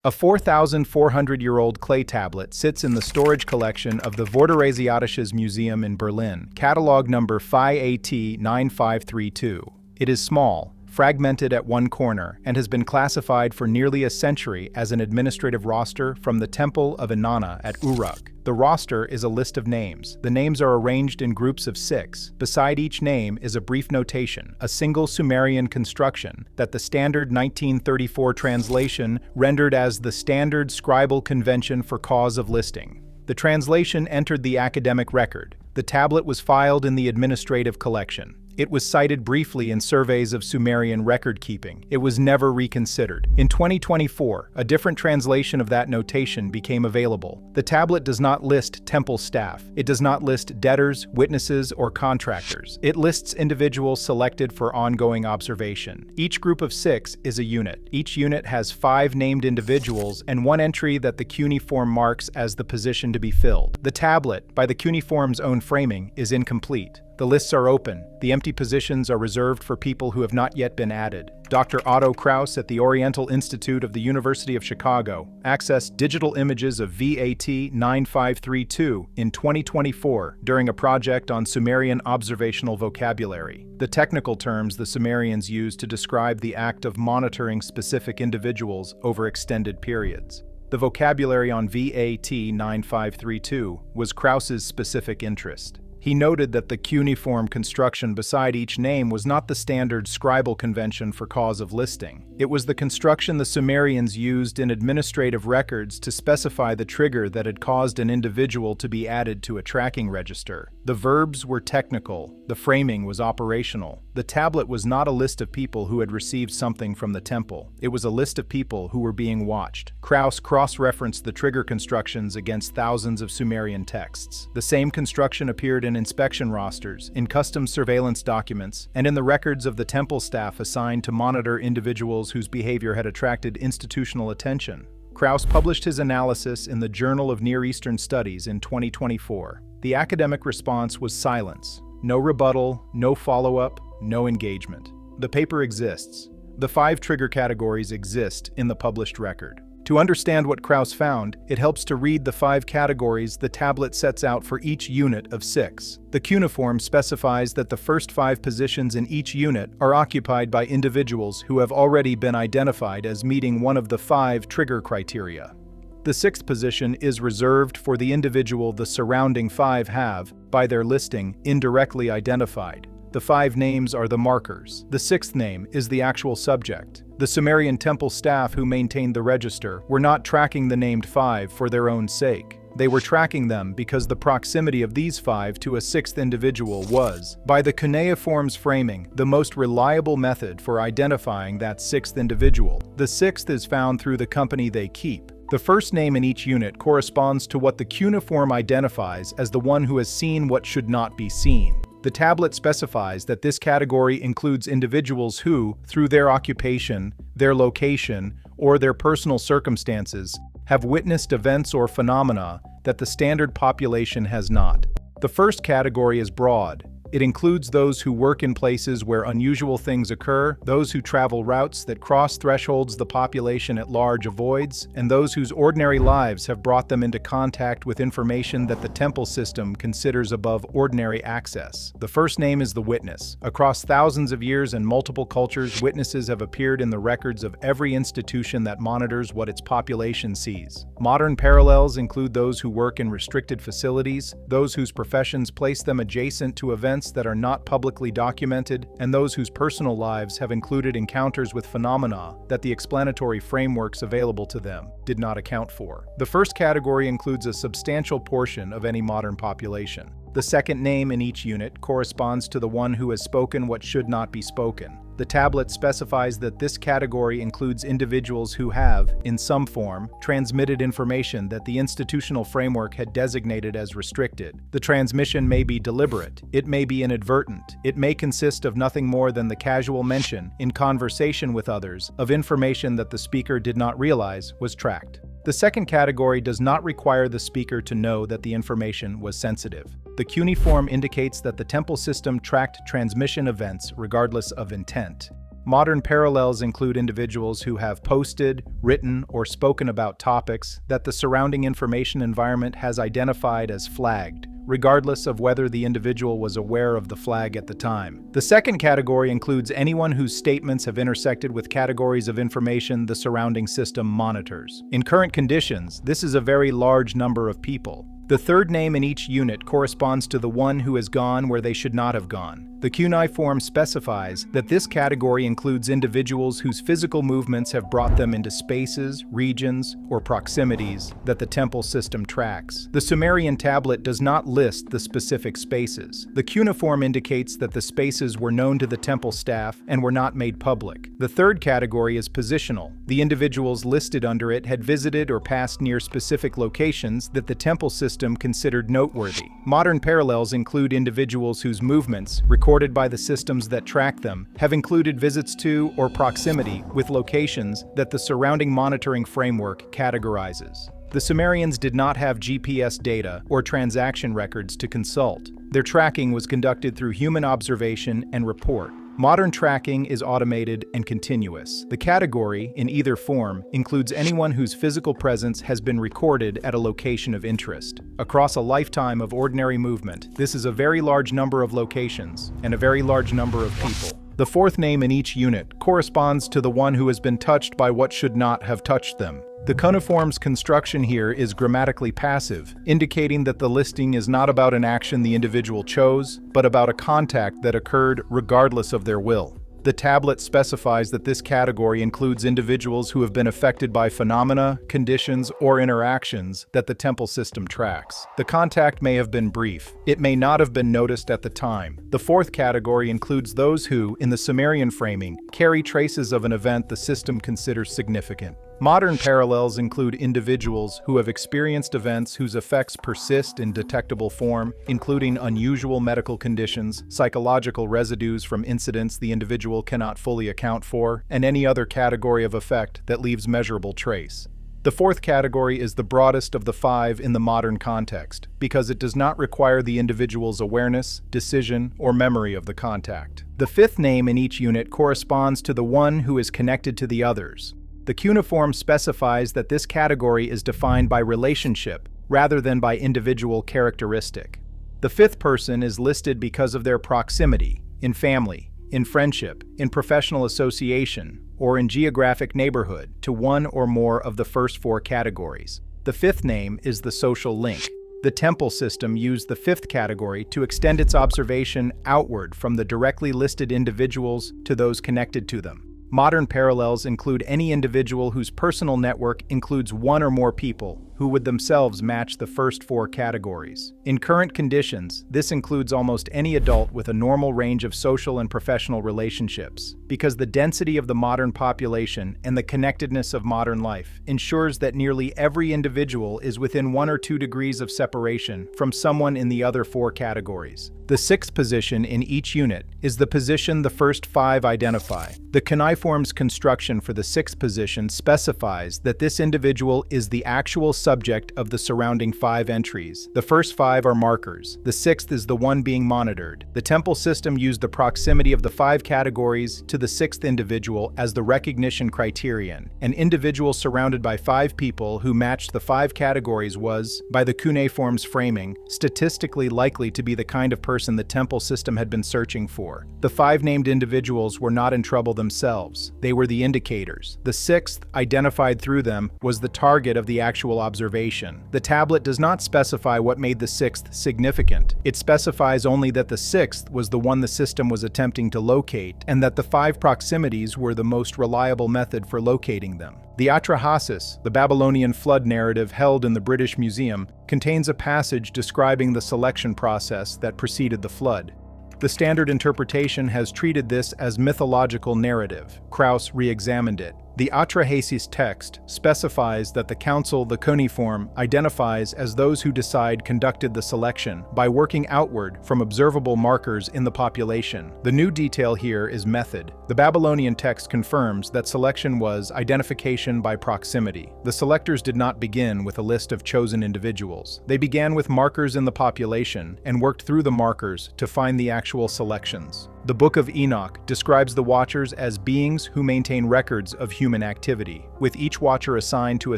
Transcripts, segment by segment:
A 4,400-year-old clay tablet sits in the storage collection of the Vorderasiatisches Museum in Berlin, catalog number PHAT9532. It is small, fragmented at one corner, and has been classified for nearly a century as an administrative roster from the Temple of Inanna at Uruk. The roster is a list of names. The names are arranged in groups of 6. Beside each name is a brief notation, a single Sumerian construction that the standard 1934 translation rendered as the standard scribal convention for cause of listing. The translation entered the academic record. The tablet was filed in the administrative collection. It was cited briefly in surveys of Sumerian record-keeping. It was never reconsidered. In 2024, a different translation of that notation became available. The tablet does not list temple staff. It does not list debtors, witnesses, or contractors. It lists individuals selected for ongoing observation. Each group of 6 is a unit. Each unit has 5 named individuals and 1 entry that the cuneiform marks as the position to be filled. The tablet, by the cuneiform's own framing, is incomplete. The lists are open. The empty positions are reserved for people who have not yet been added. Dr. Otto Kraus at the Oriental Institute of the University of Chicago accessed digital images of VAT9532 in 2024 during a project on Sumerian observational vocabulary, the technical terms the Sumerians used to describe the act of monitoring specific individuals over extended periods. The vocabulary on VAT9532 was Kraus's specific interest. He noted that the cuneiform construction beside each name was not the standard scribal convention for cause of listing. It was the construction the Sumerians used in administrative records to specify the trigger that had caused an individual to be added to a tracking register. The verbs were technical, the framing was operational. The tablet was not a list of people who had received something from the temple. It was a list of people who were being watched. Kraus cross-referenced the trigger constructions against thousands of Sumerian texts. The same construction appeared in inspection rosters, in custom surveillance documents, and in the records of the temple staff assigned to monitor individuals whose behavior had attracted institutional attention. Kraus published his analysis in the Journal of Near Eastern Studies in 2024. The academic response was silence. No rebuttal, no follow-up, no engagement. The paper exists. The 5 trigger categories exist in the published record. To understand what Kraus found, it helps to read the 5 categories the tablet sets out for each unit of 6. The cuneiform specifies that the first 5 positions in each unit are occupied by individuals who have already been identified as meeting one of the 5 trigger criteria. The 6th position is reserved for the individual the surrounding 5 have, by their listing, indirectly identified. The 5 names are the markers. The 6th name is the actual subject. The Sumerian temple staff who maintained the register were not tracking the named 5 for their own sake. They were tracking them because the proximity of these 5 to a 6th individual was, by the cuneiform's framing, the most reliable method for identifying that 6th individual. The 6th is found through the company they keep. The first name in each unit corresponds to what the cuneiform identifies as the one who has seen what should not be seen. The tablet specifies that this category includes individuals who, through their occupation, their location, or their personal circumstances, have witnessed events or phenomena that the standard population has not. The first category is broad. It includes those who work in places where unusual things occur, those who travel routes that cross thresholds the population at large avoids, and those whose ordinary lives have brought them into contact with information that the temple system considers above ordinary access. The first name is the witness. Across thousands of years and multiple cultures, witnesses have appeared in the records of every institution that monitors what its population sees. Modern parallels include those who work in restricted facilities, those whose professions place them adjacent to events that are not publicly documented, and those whose personal lives have included encounters with phenomena that the explanatory frameworks available to them did not account for. The first category includes a substantial portion of any modern population. The second name in each unit corresponds to the one who has spoken what should not be spoken. The tablet specifies that this category includes individuals who have, in some form, transmitted information that the institutional framework had designated as restricted. The transmission may be deliberate, it may be inadvertent, it may consist of nothing more than the casual mention, in conversation with others, of information that the speaker did not realize was tracked. The second category does not require the speaker to know that the information was sensitive. The cuneiform indicates that the temple system tracked transmission events regardless of intent. Modern parallels include individuals who have posted, written, or spoken about topics that the surrounding information environment has identified as flagged, regardless of whether the individual was aware of the flag at the time. The second category includes anyone whose statements have intersected with categories of information the surrounding system monitors. In current conditions, this is a very large number of people. The third name in each unit corresponds to the one who has gone where they should not have gone. The cuneiform specifies that this category includes individuals whose physical movements have brought them into spaces, regions, or proximities that the temple system tracks. The Sumerian tablet does not list the specific spaces. The cuneiform indicates that the spaces were known to the temple staff and were not made public. The third category is positional. The individuals listed under it had visited or passed near specific locations that the temple system considered noteworthy. Modern parallels include individuals whose movements, recorded by the systems that track them, have included visits to or proximity with locations that the surrounding monitoring framework categorizes. The Sumerians did not have GPS data or transaction records to consult. Their tracking was conducted through human observation and report. Modern tracking is automated and continuous. The category, in either form, includes anyone whose physical presence has been recorded at a location of interest. Across a lifetime of ordinary movement, this is a very large number of locations and a very large number of people. The fourth name in each unit corresponds to the one who has been touched by what should not have touched them. The cuneiform's construction here is grammatically passive, indicating that the listing is not about an action the individual chose, but about a contact that occurred regardless of their will. The tablet specifies that this category includes individuals who have been affected by phenomena, conditions, or interactions that the temple system tracks. The contact may have been brief. It may not have been noticed at the time. The fourth category includes those who, in the Sumerian framing, carry traces of an event the system considers significant. Modern parallels include individuals who have experienced events whose effects persist in detectable form, including unusual medical conditions, psychological residues from incidents the individual cannot fully account for, and any other category of effect that leaves measurable trace. The fourth category is the broadest of the five in the modern context, because it does not require the individual's awareness, decision, or memory of the contact. The fifth name in each unit corresponds to the one who is connected to the others. The cuneiform specifies that this category is defined by relationship rather than by individual characteristic. The fifth person is listed because of their proximity, in family, in friendship, in professional association, or in geographic neighborhood to one or more of the first four categories. The fifth name is the social link. The temple system used the fifth category to extend its observation outward from the directly listed individuals to those connected to them. Modern parallels include any individual whose personal network includes one or more people who would themselves match the first four categories. In current conditions, this includes almost any adult with a normal range of social and professional relationships, because the density of the modern population and the connectedness of modern life ensures that nearly every individual is within 1 or 2 degrees of separation from someone in the other four categories. The sixth position in each unit is the position the first five identify. The cuneiform's construction for the sixth position specifies that this individual is the actual subject of the surrounding 5 entries. The first 5 are markers. The sixth is the one being monitored. The temple system used the proximity of the 5 categories to the sixth individual as the recognition criterion. An individual surrounded by 5 people who matched the 5 categories was, by the cuneiform's framing, statistically likely to be the kind of person the temple system had been searching for. The 5 named individuals were not in trouble themselves. They were the indicators. The sixth, identified through them, was the target of the actual observation. The tablet does not specify what made the sixth significant. It specifies only that the sixth was the one the system was attempting to locate, and that the 5 proximities were the most reliable method for locating them. The Atrahasis, the Babylonian flood narrative held in the British Museum, contains a passage describing the selection process that preceded the flood. The standard interpretation has treated this as mythological narrative. Krauss re-examined it. The Atrahasis text specifies that the council, the cuneiform, identifies as those who decide conducted the selection by working outward from observable markers in the population. The new detail here is method. The Babylonian text confirms that selection was identification by proximity. The selectors did not begin with a list of chosen individuals. They began with markers in the population and worked through the markers to find the actual selections. The Book of Enoch describes the Watchers as beings who maintain records of human activity, with each Watcher assigned to a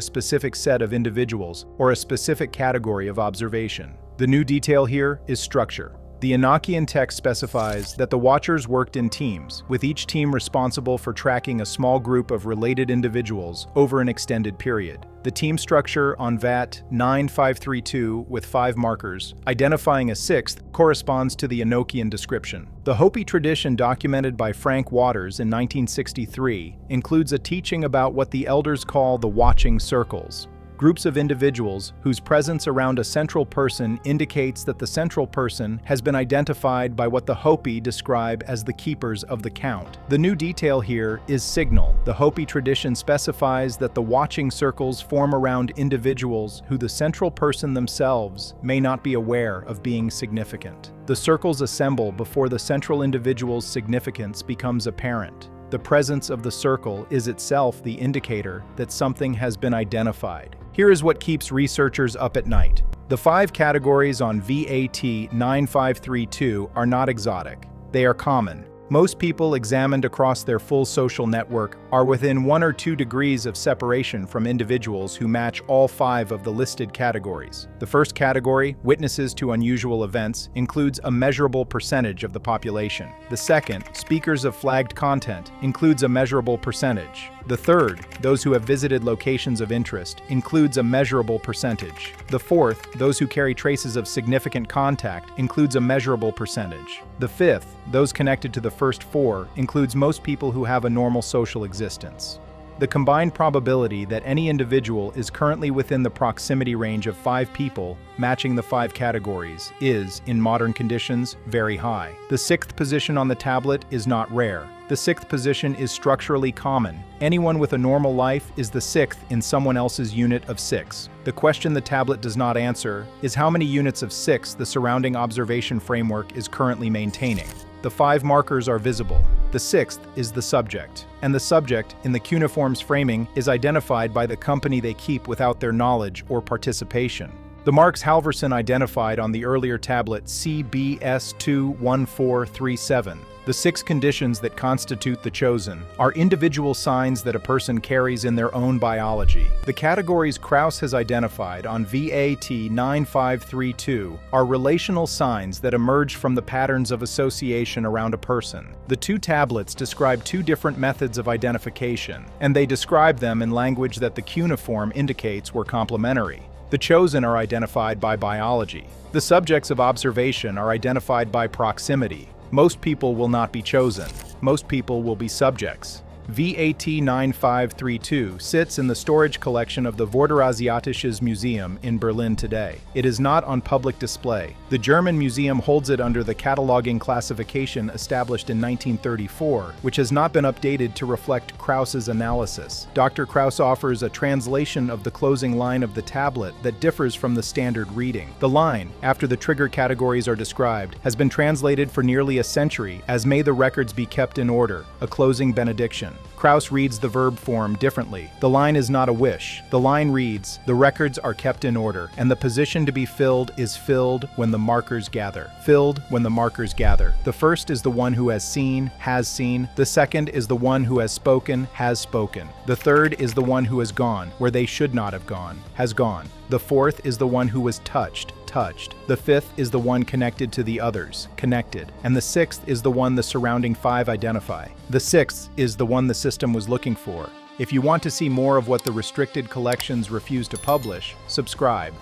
specific set of individuals or a specific category of observation. The new detail here is structure. The Enochian text specifies that the Watchers worked in teams, with each team responsible for tracking a small group of related individuals over an extended period. The team structure on VAT 9532 with 5 markers, identifying a sixth, corresponds to the Enochian description. The Hopi tradition documented by Frank Waters in 1963 includes a teaching about what the elders call the watching circles. Groups of individuals whose presence around a central person indicates that the central person has been identified by what the Hopi describe as the keepers of the count. The new detail here is signal. The Hopi tradition specifies that the watching circles form around individuals who the central person themselves may not be aware of being significant. The circles assemble before the central individual's significance becomes apparent. The presence of the circle is itself the indicator that something has been identified. Here is what keeps researchers up at night. The 5 categories on VAT 9532 are not exotic. They are common. Most people examined across their full social network are within 1 or 2 degrees of separation from individuals who match all 5 of the listed categories. The first category, witnesses to unusual events, includes a measurable percentage of the population. The second, speakers of flagged content, includes a measurable percentage. The third, those who have visited locations of interest, includes a measurable percentage. The fourth, those who carry traces of significant contact, includes a measurable percentage. The fifth, those connected to the first 4, includes most people who have a normal social existence. The combined probability that any individual is currently within the proximity range of 5 people matching the 5 categories is, in modern conditions, very high. The 6th position on the tablet is not rare. The 6th position is structurally common. Anyone with a normal life is the 6th in someone else's unit of 6. The question the tablet does not answer is how many units of 6 the surrounding observation framework is currently maintaining. The 5 markers are visible. The 6th is the subject, and the subject, in the cuneiform's framing, is identified by the company they keep without their knowledge or participation. The marks Halverson identified on the earlier tablet CBS21437. The 6 conditions that constitute the chosen are individual signs that a person carries in their own biology. The categories Krauss has identified on VAT 9532 are relational signs that emerge from the patterns of association around a person. The 2 tablets describe 2 different methods of identification, and they describe them in language that the cuneiform indicates were complementary. The chosen are identified by biology. The subjects of observation are identified by proximity. Most people will not be chosen. Most people will be subjects. VAT 9532 sits in the storage collection of the Vorderasiatisches Museum in Berlin today. It is not on public display. The German museum holds it under the cataloging classification established in 1934, which has not been updated to reflect Krauss's analysis. Dr. Krauss offers a translation of the closing line of the tablet that differs from the standard reading. The line, after the trigger categories are described, has been translated for nearly a century as "May the records be kept in order," a closing benediction. Krauss reads the verb form differently. The line is not a wish. The line reads, "The records are kept in order, and the position to be filled is filled when the markers gather." Filled when the markers gather. The first is the one who has seen, has seen. The second is the one who has spoken, has spoken. The third is the one who has gone, where they should not have gone, has gone. The fourth is the one who was touched, touched. The fifth is the one connected to the others, connected. And the 6th is the one the surrounding 5 identify. The 6th is the one the system was looking for. If you want to see more of what the restricted collections refuse to publish, subscribe.